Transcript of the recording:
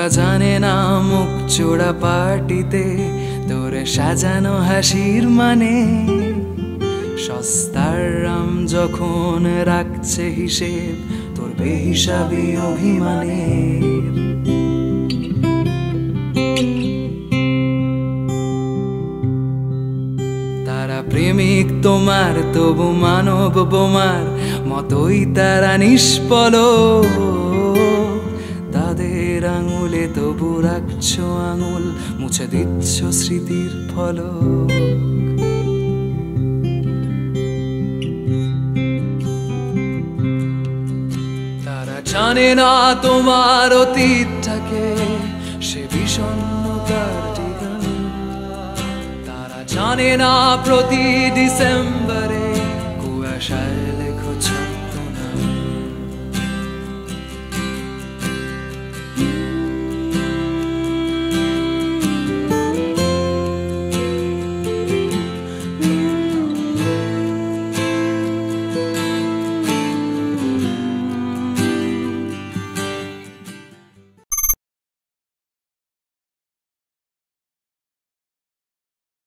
তারা জানে না মুখ চোরা পার্টিতে তোর সাজানো হাসির মানে। সস্তার রাম যখন রাখছে হিসেব তোর বেহিসাবি অভিমানের। তারা প্রেমিক তোমার তবু মানব বোমার মতোই তারা নিষ্পলক। তাদের আঙুলে তবু রাখছো আঙুল, মুছে দিচ্ছ স্মৃতির ফলক। তারা জানে না তোমার অতীতটাকে, সে বিষণ্ণতার ঠিকানা। তারা জানে না প্রতি ডিসেম্বরে